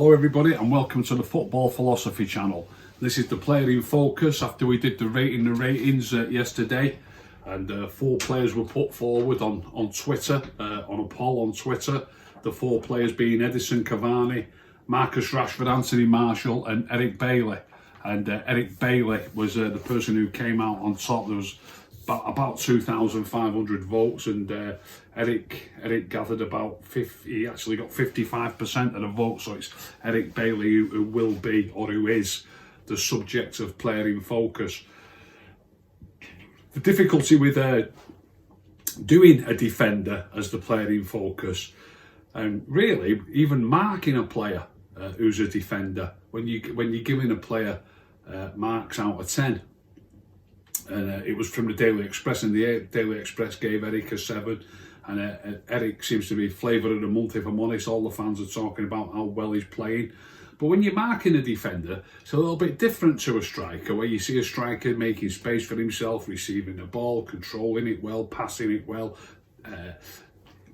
Hello everybody and welcome to the Football Philosophy channel. This is the player in focus after we did the ratings yesterday, and 4 players were put forward on Twitter, on a poll on Twitter. The 4 players being Edison Cavani, Marcus Rashford, Anthony Martial and Eric Bailly. And Eric Bailly was the person who came out on top. There was about 2,500 votes, and Eric gathered about 50. He actually got 55% of the vote. So it's Eric Bailly who will be, or who is, the subject of player in focus. The difficulty with doing a defender as the player in focus, and really even marking a player who's a defender, when you're giving a player marks out of 10. And it was from the Daily Express, and the Daily Express gave Eric a 7, and Eric seems to be flavour of the month, if I'm honest. All the fans are talking about how well he's playing. But when you're marking a defender, it's a little bit different to a striker, where you see a striker making space for himself, receiving the ball, controlling it well, passing it well,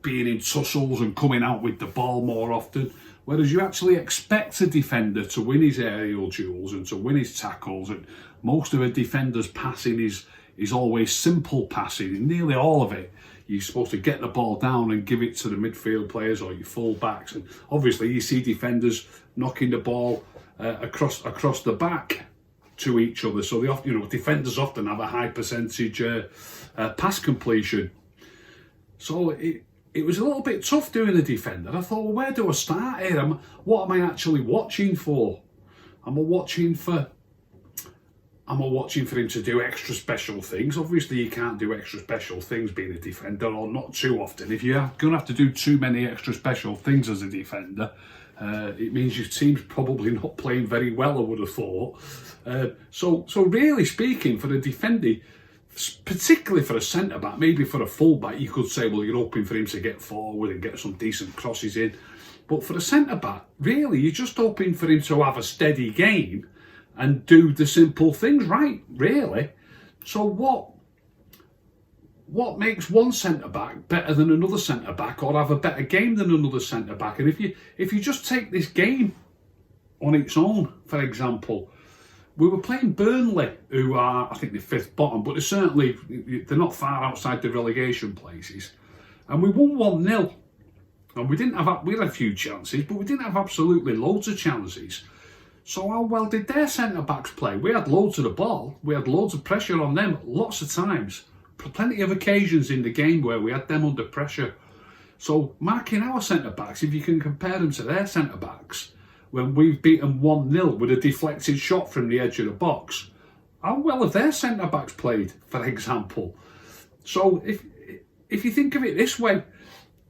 being in tussles and coming out with the ball more often. Whereas you actually expect a defender to win his aerial duels and to win his tackles, and most of a defender's passing is always simple passing, and nearly all of it you're supposed to get the ball down and give it to the midfield players or your full backs. And obviously you see defenders knocking the ball across the back to each other, so defenders often have a high percentage pass completion. So it was a little bit tough doing a defender. I thought, well, where do I start here? What am I actually watching for? Am I watching for him to do extra special things? Obviously, you can't do extra special things being a defender, or not too often. If you're going to have to do too many extra special things as a defender, it means your team's probably not playing very well, I would have thought. So really speaking, for the defending, particularly for a centre-back, maybe for a full-back, you could say, well, you're hoping for him to get forward and get some decent crosses in. But for a centre-back, really, you're just hoping for him to have a steady game and do the simple things right, really. So what makes one centre-back better than another centre-back, or have a better game than another centre-back? And if you just take this game on its own, for example, we were playing Burnley, who are, I think, the 5th bottom, but they're not far outside the relegation places. And we won 1-0. And we had a few chances, but we didn't have absolutely loads of chances. So how well did their centre-backs play? We had loads of the ball. We had loads of pressure on them, lots of times. Plenty of occasions in the game where we had them under pressure. So marking our centre-backs, if you can compare them to their centre-backs, when we've beaten 1-0 with a deflected shot from the edge of the box, how well have their centre-backs played, for example? So if you think of it this way,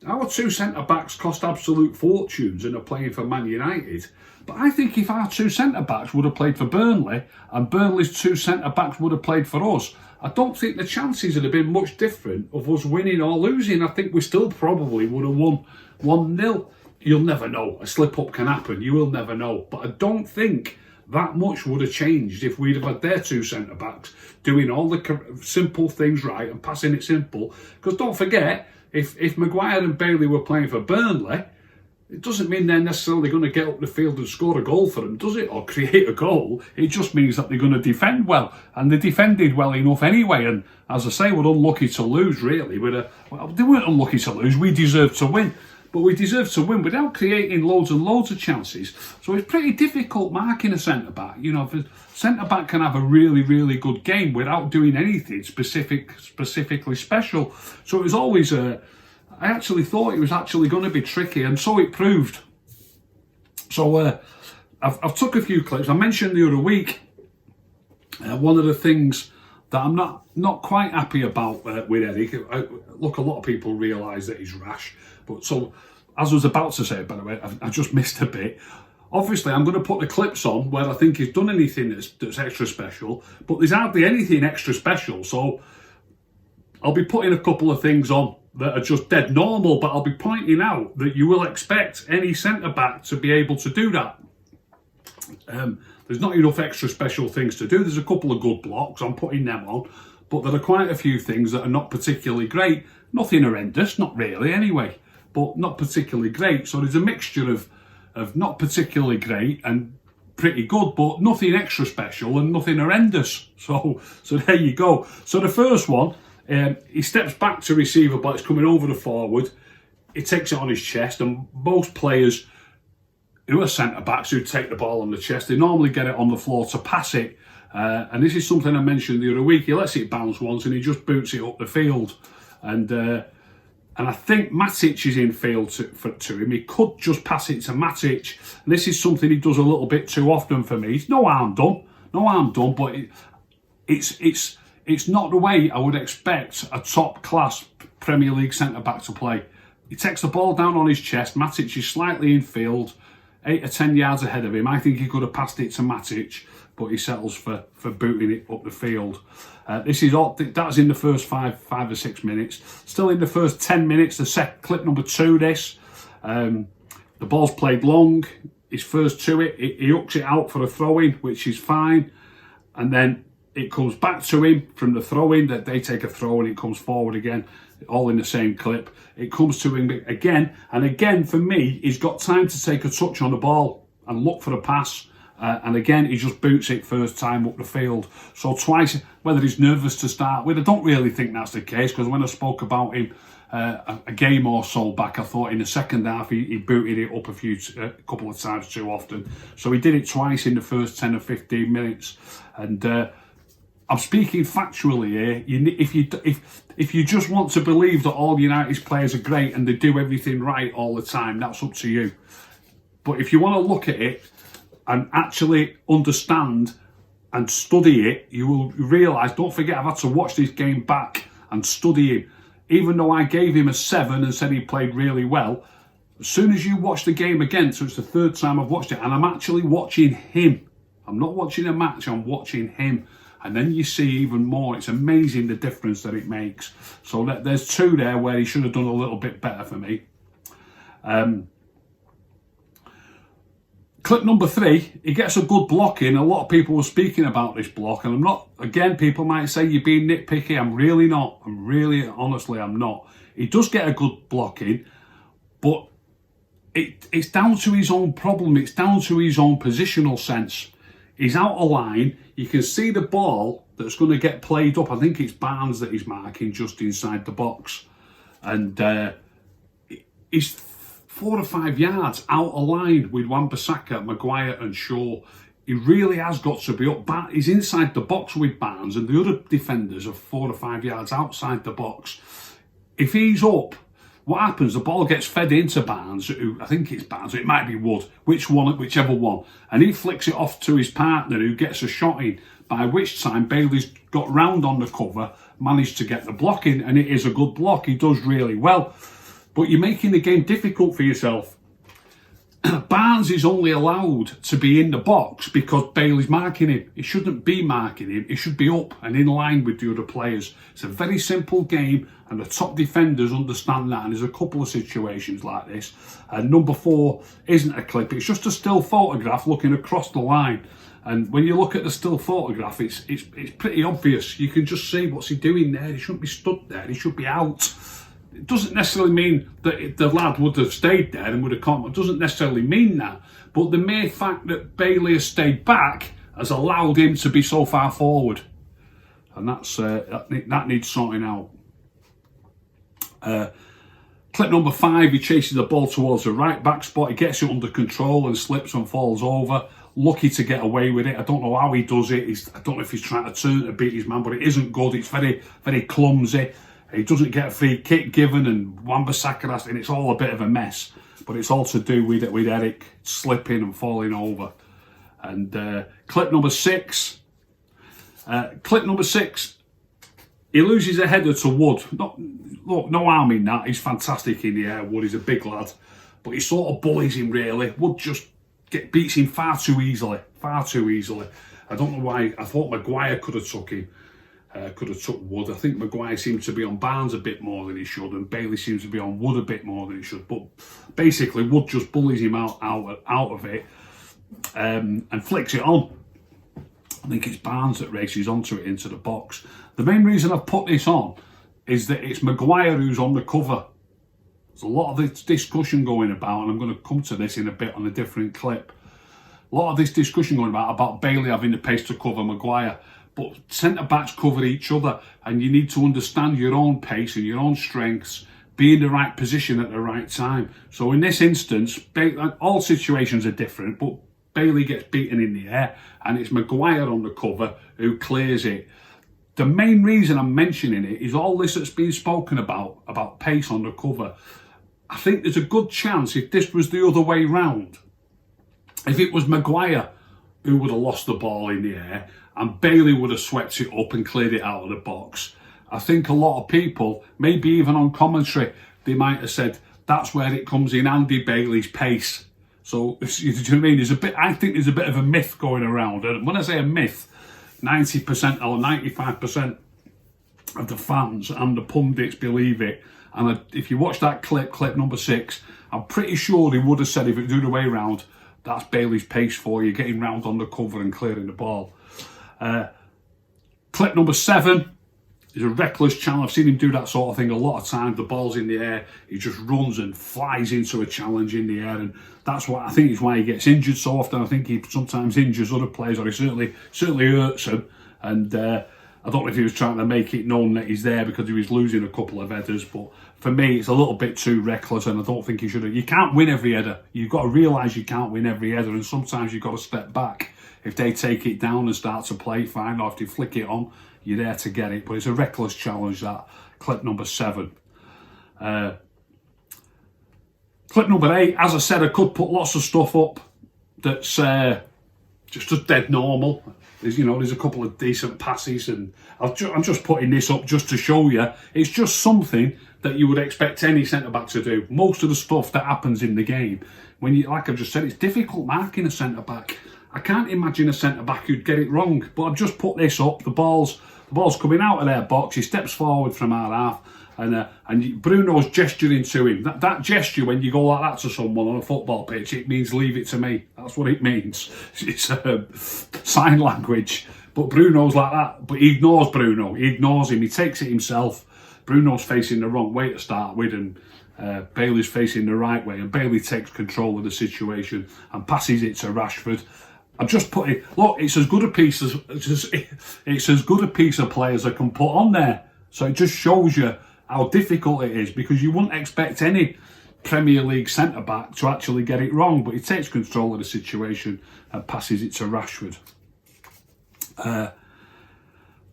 our 2 centre-backs cost absolute fortunes and are playing for Man United. But I think if our 2 centre-backs would have played for Burnley, and Burnley's 2 centre-backs would have played for us, I don't think the chances would have been much different of us winning or losing. I think we still probably would have won 1-0. You'll never know. A slip-up can happen. You will never know. But I don't think that much would have changed if we'd have had their 2 centre-backs doing all the simple things right and passing it simple. Because don't forget, if Maguire and Bailey were playing for Burnley, it doesn't mean they're necessarily going to get up the field and score a goal for them, does it? Or create a goal. It just means that they're going to defend well. And they defended well enough anyway. And as I say, we're unlucky to lose, really. They weren't unlucky to lose. We deserved to win. But we deserved to win without creating loads and loads of chances. So it's pretty difficult marking a centre-back. If a centre-back can have a really, really good game without doing anything specifically special. So it was always I actually thought it was actually going to be tricky, and so it proved. So I've took a few clips. I mentioned the other week, one of the things that I'm not quite happy about with Eric. Look, a lot of people realise that he's rash. But so, as I was about to say, by the way, I just missed a bit. Obviously, I'm going to put the clips on where I think he's done anything that's extra special, but there's hardly anything extra special. So I'll be putting a couple of things on that are just dead normal, but I'll be pointing out that you will expect any centre-back to be able to do that. There's not enough extra special things to do. There's a couple of good blocks, I'm putting them on, but there are quite a few things that are not particularly great. Nothing horrendous, not really anyway, but not particularly great. So there's a mixture of of not particularly great and pretty good, but nothing extra special and nothing horrendous. So there you go. So the first one, he steps back to receive a ball. It's coming over the forward. He takes it on his chest, and most players who are centre-backs who take the ball on the chest, they normally get it on the floor to pass it. And this is something I mentioned the other week. He lets it bounce once and he just boots it up the field. And I think Matic is in field to him. He could just pass it to Matic. And this is something he does a little bit too often for me. It's no harm done, but it's not the way I would expect a top-class Premier League centre-back to play. He takes the ball down on his chest. Matic is slightly in field, 8 or 10 yards ahead of him. I think he could have passed it to Matic, but he settles for booting it up the field. This is all. That's in the first five or 6 minutes. Still in the first 10 minutes, clip number 2. The ball's played long. He's first to it. He hooks it out for a throw-in, which is fine, and then it comes back to him from the throw-in. That they take a throw and it comes forward again, all in the same clip. It comes to him again, and again for me, he's got time to take a touch on the ball and look for a pass. And again, he just boots it first time up the field. So twice, whether he's nervous to start with, I don't really think that's the case, because when I spoke about him a game or so back, I thought in the second half he booted it up a couple of times too often. So he did it twice in the first 10 or 15 minutes. And I'm speaking factually here. If you just want to believe that all United's players are great and they do everything right all the time, that's up to you. But if you want to look at it and actually understand and study it, you will realise, don't forget, I've had to watch this game back and study him. Even though I gave him a 7 and said he played really well, as soon as you watch the game again, so it's the third time I've watched it, and I'm actually watching him. I'm not watching a match, I'm watching him. And then you see even more. It's amazing the difference that it makes. So there's 2 there where he should have done a little bit better for me. Clip number 3, he gets a good block in. A lot of people were speaking about this block, and I'm not, again, people might say you're being nitpicky. I'm really not. Honestly, I'm not. He does get a good block in, but it's down to his own problem. It's down to his own positional sense. He's out of line. You can see the ball that's going to get played up. I think it's Barnes that he's marking just inside the box. And he's 4 or 5 yards out of line with Wan-Bissaka, Maguire and Shaw. He really has got to be up. He's inside the box with Barnes, and the other defenders are 4 or 5 yards outside the box. If he's up, what happens? The ball gets fed into Barnes, who I think it's Barnes, it might be Wood, whichever one, and he flicks it off to his partner, who gets a shot in, by which time Bailey's got round on the cover, managed to get the block in, and it is a good block. He does really well. But you're making the game difficult for yourself. Barnes is only allowed to be in the box because Bailey's marking him. He shouldn't be marking him. He should be up and in line with the other players. It's a very simple game, and the top defenders understand that. And there's a couple of situations like this. And number 4 isn't a clip. It's just a still photograph looking across the line. And when you look at the still photograph, it's pretty obvious. You can just see what's he doing there. He shouldn't be stood there. He should be out. It doesn't necessarily mean that the lad would have stayed there and would have come. It doesn't necessarily mean that. But the mere fact that Bailey has stayed back has allowed him to be so far forward. And that needs sorting out. Clip number 5, he chases the ball towards the right back spot. He gets it under control and slips and falls over. Lucky to get away with it. I don't know how he does it. I don't know if he's trying to turn to beat his man, but it isn't good. It's very, very clumsy. He doesn't get a free kick given, and Wan-Bissaka, and it's all a bit of a mess. But it's all to do with Eric slipping and falling over. And clip number 6. He loses a header to Wood. No harm in that. He's fantastic in the air. Wood is a big lad, but he sort of bullies him really. Wood just beats him far too easily. I don't know why. I thought Maguire could have took him. Could have took Wood. I think Maguire seems to be on Barnes a bit more than he should, and Bailey seems to be on Wood a bit more than he should. But basically, Wood just bullies him out of it and flicks it on. I think it's Barnes that races onto it into the box. The main reason I've put this on is that it's Maguire who's on the cover. There's a lot of this discussion going about, and I'm going to come to this in a bit on a different clip. A lot of this discussion going about Bailey having the pace to cover Maguire. But centre-backs cover each other, and you need to understand your own pace and your own strengths, be in the right position at the right time. So in this instance, all situations are different, but Bailey gets beaten in the air, and it's Maguire on the cover who clears it. The main reason I'm mentioning it is all this that's been spoken about pace on the cover. I think there's a good chance if this was the other way round, if it was Maguire who would have lost the ball in the air and Bailey would have swept it up and cleared it out of the box, I think a lot of people, maybe even on commentary, they might have said that's where it comes in handy, Bailey's pace. So, do you know what I mean? I think there's a bit of a myth going around. And when I say a myth, 90% or 95% of the fans and the pundits believe it. And if you watch that clip number 6, I'm pretty sure they would have said if it was the other way around, that's Bailey's pace for you, getting round on the cover and clearing the ball. Clip number 7 is a reckless challenge. I've seen him do that sort of thing a lot of times. The ball's in the air, he just runs and flies into a challenge in the air, and that's what I think is why he gets injured so often. I think he sometimes injures other players, or he certainly hurts them. And I don't know if he was trying to make it known that he's there because he was losing a couple of headers, but for me, it's a little bit too reckless, and I don't think he should have. You can't win every header. You've got to realise you can't win every header, and sometimes you've got to step back. If they take it down and start to play, fine. Or if they flick it on, you're there to get it. But it's a reckless challenge, that clip number 7. Clip number 8, as I said, I could put lots of stuff up that's just dead normal. There's a couple of decent passes, and I'm just putting this up just to show you. It's just something that you would expect any centre-back to do. Most of the stuff that happens in the game, like I just said, it's difficult marking a centre-back. I can't imagine a centre-back who'd get it wrong, but I've just put this up. The ball's coming out of their box, he steps forward from our half, and Bruno's gesturing to him. That gesture, when you go like that to someone on a football pitch, it means leave it to me. That's what it means. It's sign language. But Bruno's like that, but he ignores Bruno. He ignores him. He takes it himself. Bruno's facing the wrong way to start with, and Bailey's facing the right way, and Bailey takes control of the situation and passes it to Rashford. I've just put it. Look, it's as good a piece of play as I can put on there. So it just shows you how difficult it is, because you wouldn't expect any Premier League centre back to actually get it wrong, but he takes control of the situation and passes it to Rashford.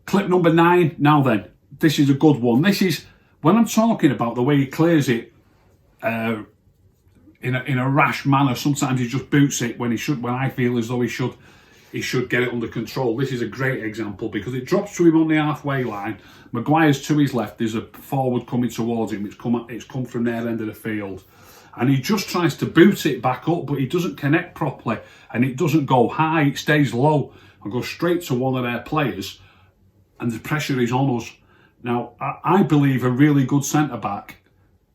Clip number 9. Now then, this is a good one. This is when I'm talking about the way he clears it. In a rash manner. Sometimes he just boots it when I feel as though he should get it under control. This is a great example because it drops to him on the halfway line. Maguire's to his left. There's a forward coming towards him. It's come from their end of the field, and he just tries to boot it back up, but he doesn't connect properly, and it doesn't go high. It stays low and goes straight to one of their players, and the pressure is on us. Now, I believe a really good centre back.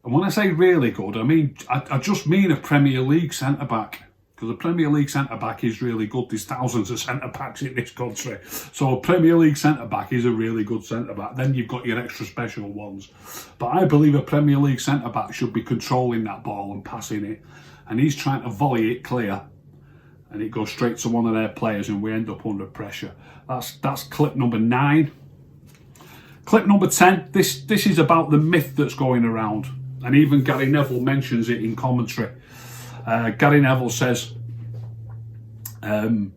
And when I say really good, I just mean a Premier League centre-back. Because a Premier League centre-back is really good. There's thousands of centre-backs in this country. So a Premier League centre-back is a really good centre-back. Then you've got your extra special ones. But I believe a Premier League centre-back should be controlling that ball and passing it. And he's trying to volley it clear. And it goes straight to one of their players, and we end up under pressure. That's clip number 9. Clip number 10. This is about the myth that's going around. And even Gary Neville mentions it in commentary. Gary Neville says that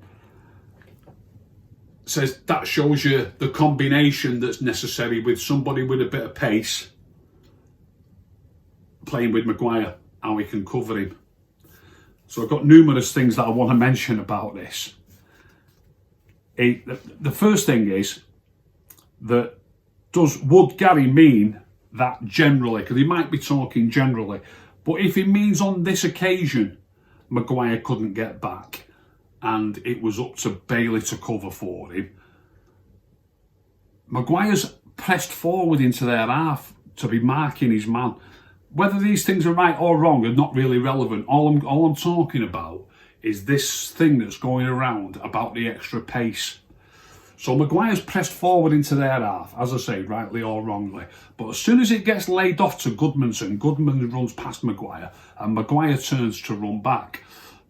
shows you the combination that's necessary with somebody with a bit of pace playing with Maguire, how we can cover him. So I've got numerous things that I want to mention about this. The first thing is that would Gary mean that generally, because he might be talking generally, but if it means on this occasion Maguire couldn't get back and it was up to Bailey to cover for him, Maguire's pressed forward into their half to be marking his man. Whether these things are right or wrong are not really relevant. All I'm talking about is this thing that's going around about the extra pace. So Maguire's pressed forward into their half, as I say, rightly or wrongly. But as soon as it gets laid off to Goodmanson, Goodman runs past Maguire and Maguire turns to run back.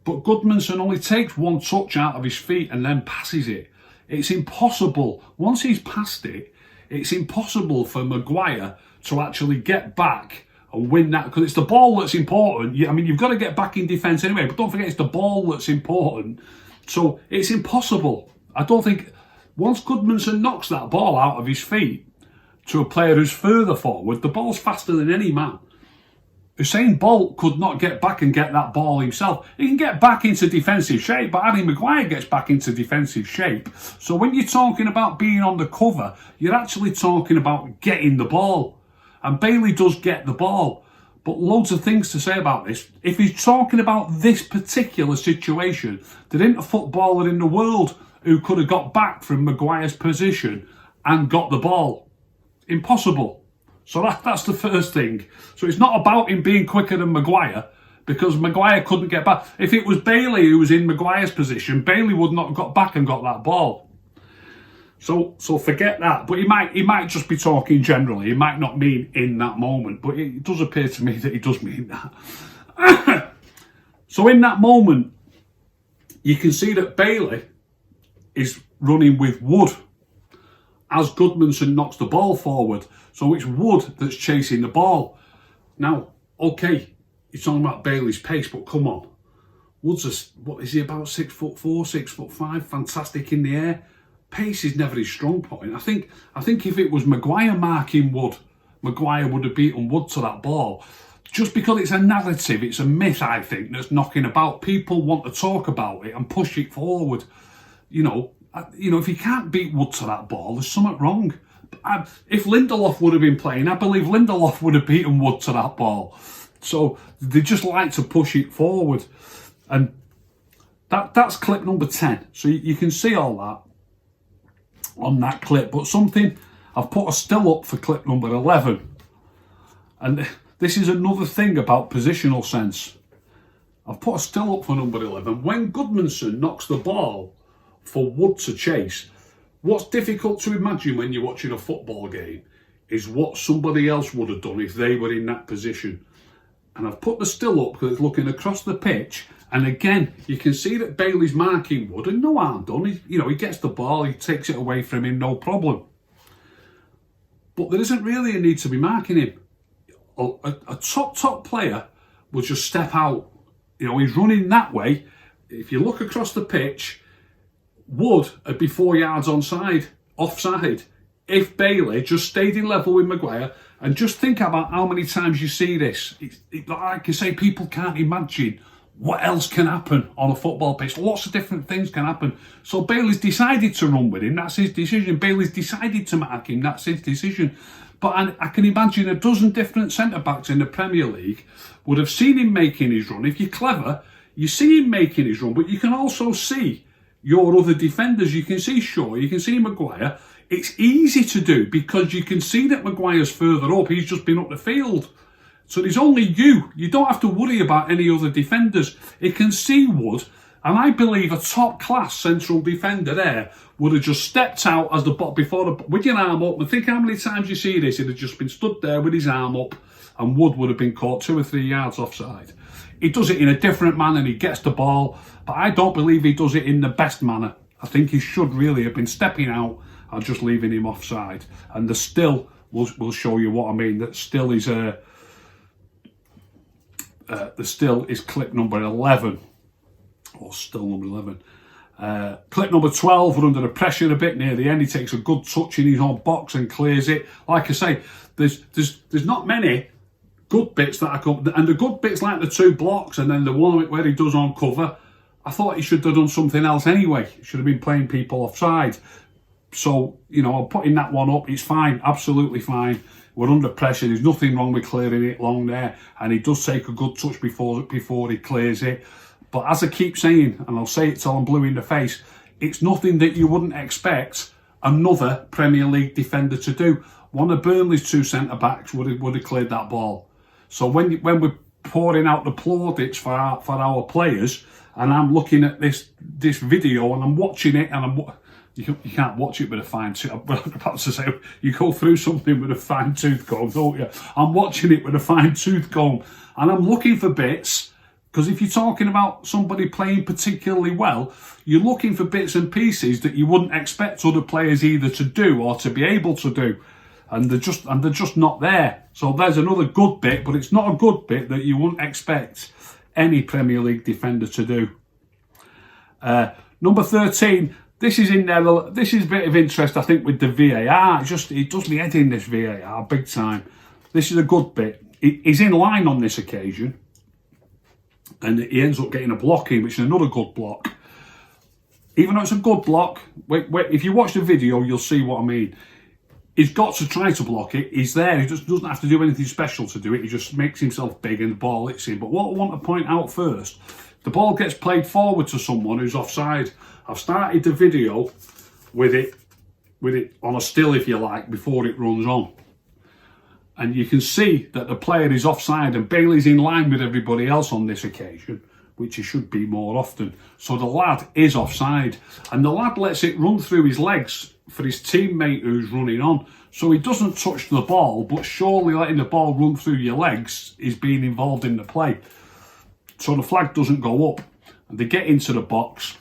But Goodmanson only takes one touch out of his feet and then passes it. It's impossible, once he's passed it, it's impossible for Maguire to actually get back and win that, because it's the ball that's important. I mean, you've got to get back in defence anyway, but don't forget it's the ball that's important. So it's impossible. I don't think, once Goodmanson knocks that ball out of his feet to a player who's further forward, the ball's faster than any man. Usain Bolt could not get back and get that ball himself. He can get back into defensive shape, but Harry Maguire gets back into defensive shape. So when you're talking about being on the cover, you're actually talking about getting the ball. And Bailey does get the ball. But loads of things to say about this. If he's talking about this particular situation, there isn't a footballer in the world who could have got back from Maguire's position and got the ball. Impossible. So that's the first thing. So it's not about him being quicker than Maguire, because Maguire couldn't get back. If it was Bailey who was in Maguire's position, Bailey would not have got back and got that ball. So forget that. But he might just be talking generally. He might not mean in that moment, but it does appear to me that he does mean that. So in that moment, you can see that Bailey is running with Wood as Goodmanson knocks the ball forward. So it's Wood that's chasing the ball. Now, okay, you're talking about Bailey's pace, but come on. Wood's what is he, about 6'4", 6'5", fantastic in the air. Pace is never his strong point. I think if it was Maguire marking Wood, Maguire would have beaten Wood to that ball. Just because it's a narrative, it's a myth, I think, that's knocking about. People want to talk about it and push it forward. You know, if you can't beat Wood to that ball, there's something wrong. If Lindelof would have been playing, I believe Lindelof would have beaten Wood to that ball. So they just like to push it forward. And that's clip number 10. So you can see all that on that clip. But something, I've put a still up for clip number 11. And this is another thing about positional sense. I've put a still up for number 11. When Goodmanson knocks the ball for Wood to chase, what's difficult to imagine when you're watching a football game is what somebody else would have done if they were in that position. And I've put the still up because it's looking across the pitch, and again you can see that Bailey's marking Wood and no harm done. He gets the ball, he takes it away from him, no problem. But there isn't really a need to be marking him. A top player will just step out. He's running that way. If you look across the pitch, Wood would be 4 yards offside, if Bailey just stayed in level with Maguire. And just think about how many times you see this. Like I say, people can't imagine what else can happen on a football pitch. Lots of different things can happen. So Bailey's decided to run with him, that's his decision. Bailey's decided to mark him, that's his decision. But I can imagine a dozen different centre-backs in the Premier League would have seen him making his run. If you're clever, you see him making his run, but you can also see your other defenders. You can see Shaw, you can see Maguire. It's easy to do because you can see that Maguire's further up. He's just been up the field. So there's only you. You don't have to worry about any other defenders. It can see Wood, and I believe a top-class central defender there would have just stepped out as with your arm up. And think how many times you see this. He'd have just been stood there with his arm up, and Wood would have been caught 2 or 3 yards offside. He does it in a different manner and he gets the ball, but I don't believe he does it in the best manner. I think he should really have been stepping out and just leaving him offside. And the still will show you what I mean. That still is the still is clip number 11, or still number 11. Clip number 12, we're under the pressure a bit near the end. He takes a good touch in his own box and clears it. Like I say, there's not many good bits that I come, and the good bits like the 2 blocks and then the one where he does on cover. I thought he should have done something else anyway. He should have been playing people offside. So, I'm putting that one up. It's fine, absolutely fine. We're under pressure. There's nothing wrong with clearing it long there. And he does take a good touch before he clears it. But as I keep saying, and I'll say it till I'm blue in the face, it's nothing that you wouldn't expect another Premier League defender to do. One of Burnley's 2 centre-backs would have cleared that ball. So when we're pouring out the plaudits for our players, and I'm looking at this video and I'm watching it, and You can't watch it with a fine tooth. I'm about to say, you go through something with a fine tooth comb, don't you? I'm watching it with a fine tooth comb, and I'm looking for bits, because if you're talking about somebody playing particularly well, you're looking for bits and pieces that you wouldn't expect other players either to do or to be able to do, and they're just not there. So there's another good bit, but it's not a good bit that you wouldn't expect any Premier League defender to do. Number 13. This is in there. This is a bit of interest, I think, with the VAR. It does me head in, this VAR, big time. This is a good bit. He's in line on this occasion, and he ends up getting a block in, which is another good block. Even though it's a good block, wait, if you watch the video, you'll see what I mean. He's got to try to block it. He's there. He just doesn't have to do anything special to do it. He just makes himself big and the ball hits him. But what I want to point out first, the ball gets played forward to someone who's offside. I've started the video with it on a still, if you like, before it runs on. And you can see that the player is offside and Bailey's in line with everybody else on this occasion, which he should be more often. So the lad is offside, and the lad lets it run through his legs for his teammate who's running on. So he doesn't touch the ball, but surely letting the ball run through your legs is being involved in the play. So the flag doesn't go up, and they get into the box,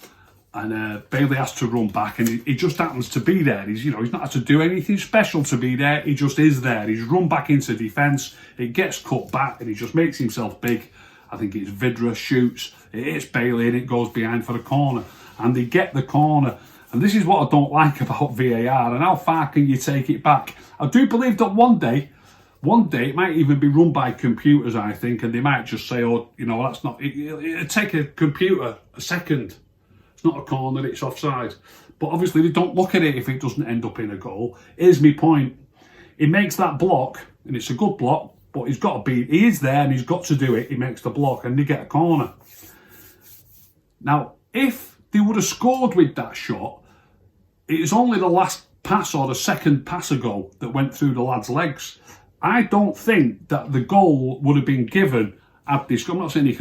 and Bailey has to run back, and he just happens to be there. He's not had to do anything special to be there. He just is there. He's run back into defence. It gets cut back, and he just makes himself big. I think it's Vidra shoots. It hits Bailey, and it goes behind for the corner, and they get the corner. And this is what I don't like about VAR, and how far can you take it back? I do believe that one day it might even be run by computers, I think, and they might just say, oh, that's not, it'll take a computer a second. It's not a corner, it's offside. But obviously they don't look at it if it doesn't end up in a goal. Here's my point. He makes that block, and it's a good block, but he is there and he's got to do it. He makes the block and they get a corner. Now, if they would have scored with that shot, it was only the last pass or the second pass ago that went through the lad's legs. I don't think that the goal would have been given at this. I'm not saying you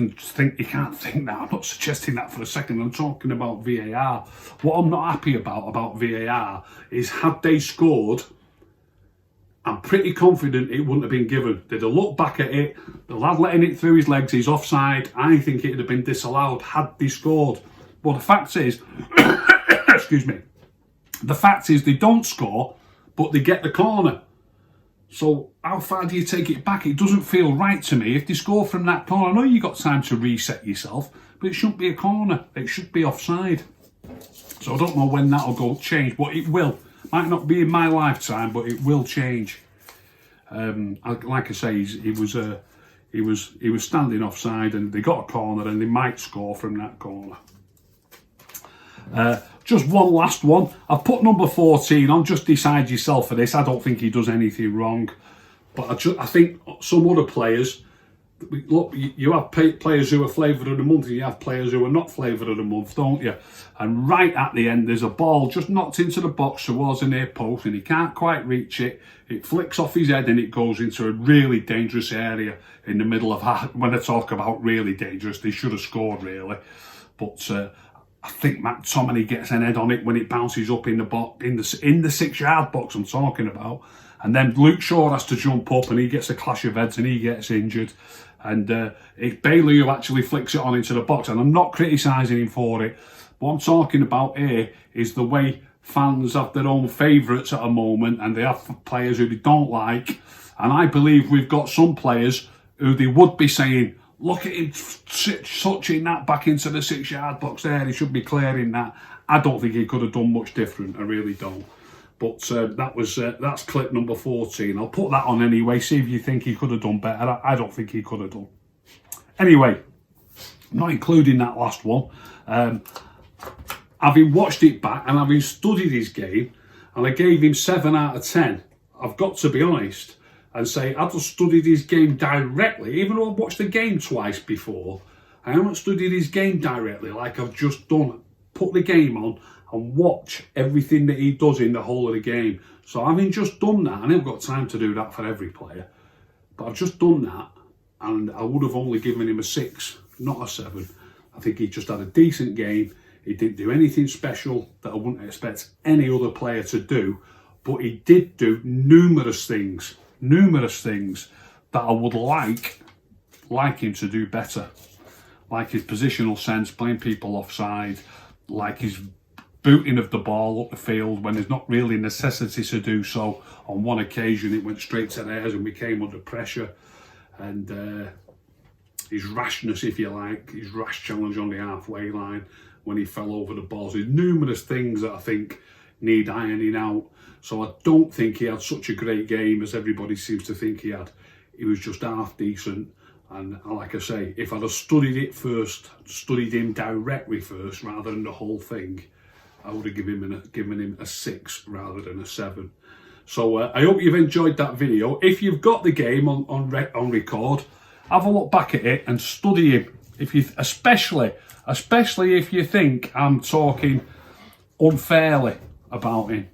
can't think that. I'm not suggesting that for a second. I'm talking about VAR. What I'm not happy about VAR is, had they scored, I'm pretty confident it wouldn't have been given. They'd have looked back at it, the lad letting it through his legs, he's offside. I think it'd have been disallowed had they scored. Well, the fact is, excuse me, the fact is they don't score, but they get the corner. So how far do you take it back? It doesn't feel right to me. If they score from that corner, I know you got time to reset yourself, but it shouldn't be a corner. It should be offside. So I don't know when that'll go change, but it will. Might not be in my lifetime, but it will change. Like I say, he was standing offside, and they got a corner, and they might score from that corner. Just one last one. I've put number 14 on. Just decide yourself for this. I don't think he does anything wrong, but I think some other players. Look, you have players who are flavoured of the month, and you have players who are not flavoured of the month, don't you? And right at the end, there's a ball just knocked into the box towards the near post, and he can't quite reach it. It flicks off his head, and it goes into a really dangerous area in the middle of. When I talk about really dangerous, they should have scored really, but. I think McTominay gets an head on it when it bounces up in the box, in the 6-yard box I'm talking about, and then Luke Shaw has to jump up and he gets a clash of heads and he gets injured, and it's Bailey who actually flicks it on into the box, and I'm not criticising him for it. What I'm talking about here is the way fans have their own favourites at a moment, and they have players who they don't like, and I believe we've got some players who they would be saying, look at him touching that back into the 6-yard box there. He should be clearing that. I don't think he could have done much different. I really don't. But that's clip number 14. I'll put that on anyway. See if you think he could have done better. I don't think he could have done. Anyway, I'm not including that last one. Having watched it back and having studied his game, and I gave him 7 out of 10. I've got to be honest and say I've just studied his game directly, even though I've watched the game twice before. I haven't studied his game directly like I've just done. Put the game on and watch everything that he does in the whole of the game. So having just done that, and I've got time to do that for every player, but I've just done that, and I would have only given him a 6, not a 7. I think he just had a decent game. He didn't do anything special that I wouldn't expect any other player to do, but he did do numerous things that I would like him to do better. Like his positional sense, playing people offside, like his booting of the ball up the field when there's not really necessity to do so. On one occasion it went straight to theirs and we came under pressure. And his rashness, if you like, his rash challenge on the halfway line when he fell over the balls. There's numerous things that I think need ironing out. So I don't think he had such a great game as everybody seems to think he had. He was just half decent. And like I say, if I'd have studied it first, studied him directly first rather than the whole thing, I would have given him a 6 rather than a 7. So I hope you've enjoyed that video. If you've got the game on record, have a look back at it and study him. If you, especially if you think I'm talking unfairly about him,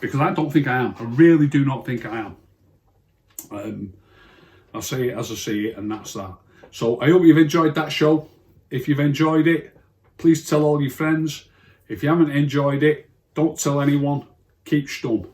because I don't think I am. I really do not think I am. I'll say it as I see it, and that's that. So I hope you've enjoyed that show. If you've enjoyed it, please tell all your friends. If you haven't enjoyed it, don't tell anyone. Keep stum.